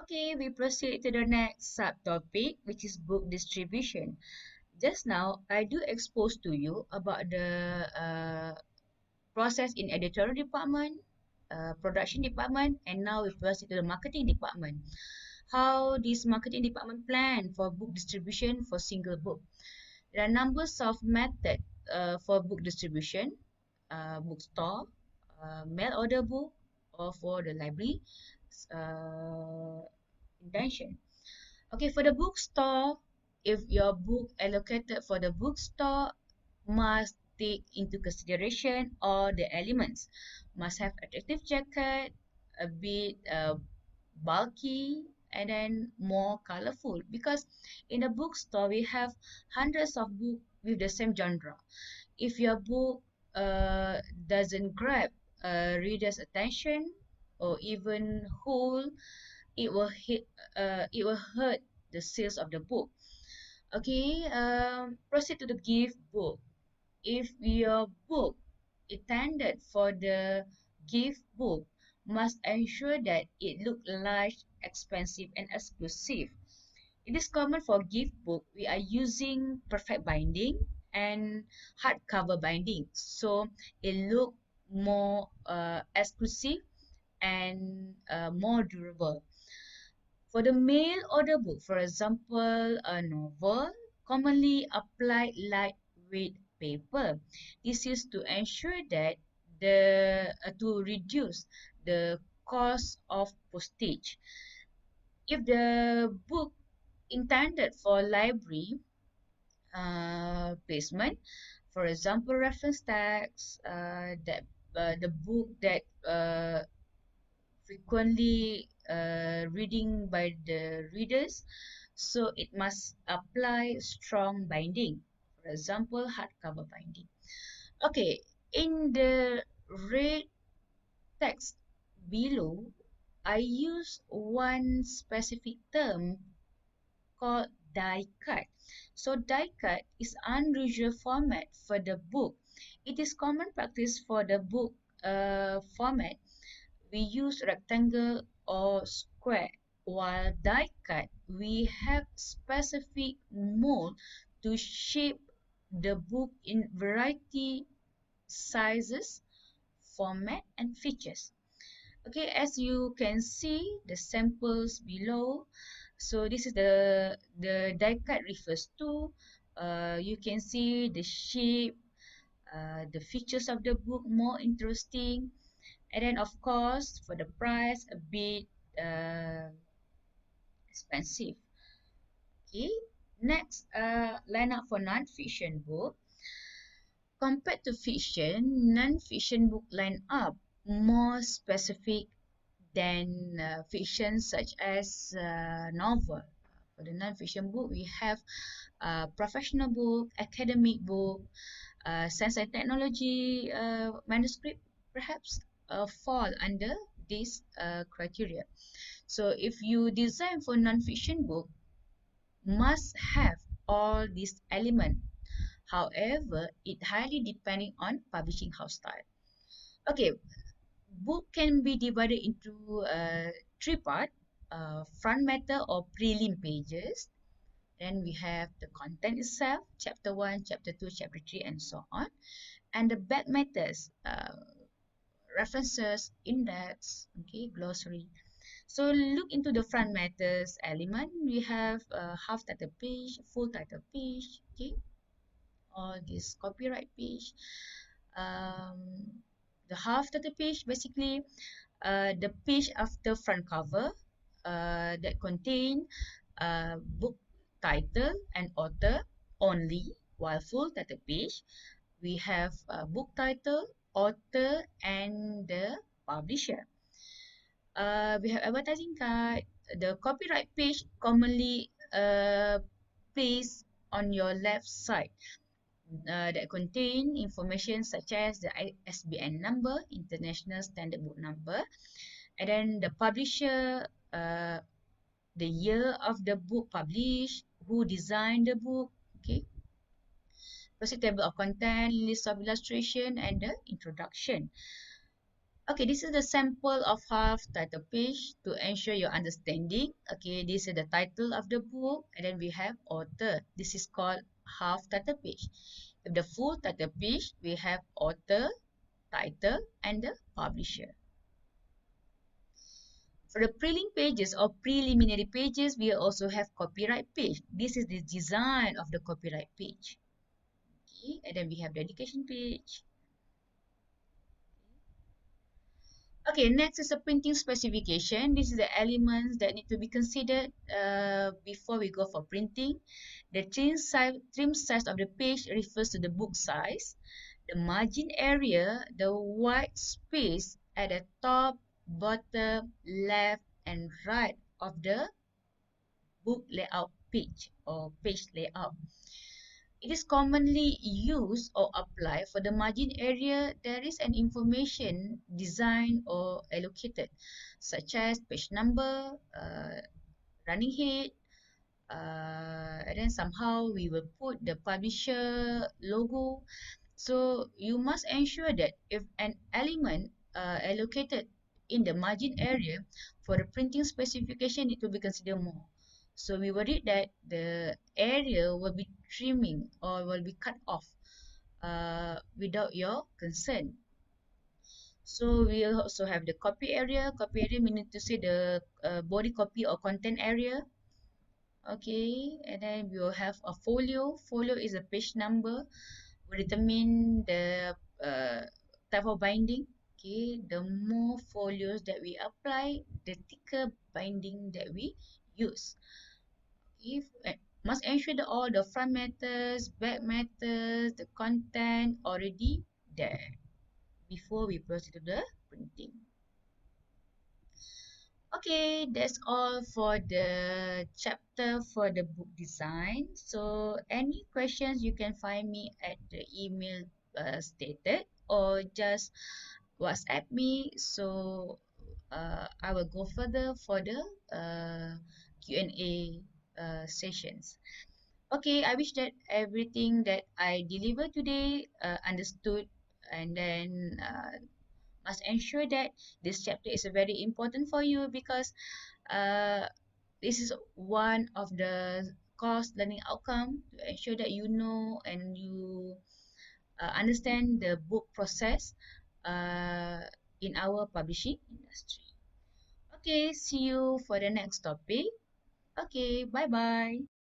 Okay, we proceed to the next subtopic, which is book distribution. Just now, I do expose to you about the process in editorial department, production department, and now we proceed to the marketing department. How this marketing department plan for book distribution for single book. There are numbers of methods for book distribution, bookstore, mail order book, or for the library intention. Okay, for the bookstore, if your book allocated for the bookstore must take into consideration all the elements. Must have attractive jacket, a bit bulky, and then more colorful. Because in a bookstore, we have hundreds of books with the same genre. If your book doesn't grab a reader's attention or even hold, it will hurt the sales of the book. Okay, proceed to the gift book. If your book intended for the gift book, must ensure that it look large, expensive, and exclusive. It is common for gift book. We are using perfect binding and hardcover binding, so it look more exclusive and more durable. For the mail order book, for example, a novel, commonly apply lightweight paper. This is to ensure that to reduce the cost of postage. If the book intended for library placement, for example, reference text, that the book that frequently reading by the readers, so it must apply strong binding, for example hardcover binding. Okay, in the red text below, I use one specific term called die cut. So die cut is unusual format for the book. It is common practice for the book format. We use rectangle or square, while die cut we have specific mold to shape the book in variety sizes, format, and features. Okay, as you can see the samples below, so this is the die cut refers to. You can see the shape, the features of the book more interesting. And then of course for the price a bit uh, expensive. Okay, next line up for non-fiction book. Compared to fiction, non-fiction book line up more specific than fiction such as novel. For the non-fiction book, we have professional book, academic book, science and technology manuscript perhaps fall under this criteria. So if you design for non-fiction book, must have all these elements. However, it highly depending on publishing house style. Okay, book can be divided into three parts: front matter or prelim pages. Then we have the content itself, chapter 1, chapter 2, chapter 3, and so on. And the back matters, references, index, okay, glossary. So look into the front matters element. We have half title page, full title page, okay, all this copyright page. The half title page basically the page after front cover that contain book title and author only, while full title page we have book title, author, and the publisher. We have advertising card. The copyright page commonly placed on your left side that contain information such as the ISBN number, International Standard Book Number, and then the publisher, the year of the book published, who designed the book, okay, proceed table of content, list of illustration, and the introduction. Okay, this is the sample of half title page to ensure your understanding. Okay, this is the title of the book, and then we have author. This is called half title page. If the full title page, we have author, title, and the publisher. For the prelim pages or preliminary pages, we also have copyright page. This is the design of the copyright page. Okay, and then we have dedication page. Okay, next is the printing specification. This is the elements that need to be considered before we go for printing. The trim size of the page refers to the book size. The margin area, the white space at the top, bottom, left, and right of the book layout page or page layout. It is commonly used or applied for the margin area there is an information designed or allocated, such as page number, running head, and then somehow we will put the publisher logo. So you must ensure that if an element allocated in the margin area for the printing specification, it will be considered more. So we worried that the area will be trimming or will be cut off without your consent. So we also have the copy area. Copy area meaning to say the body copy or content area. Okay, and then we will have a folio. Folio is a page number. Will determine the type of binding. Okay, the more folios that we apply, the thicker binding that we use. If must ensure that all the front matters, back matters, the content already there before we proceed to the printing. Okay, that's all for the chapter for the book design. So any questions you can find me at the email stated or just WhatsApp me. So I will go further for the Q&A sessions. Okay, I wish that everything that I delivered today understood, and then must ensure that this chapter is very important for you because uh, this is one of the course learning outcome to ensure that you know and you understand the book process uh, in our publishing industry. Okay, see you for the next topic. Okay, bye bye.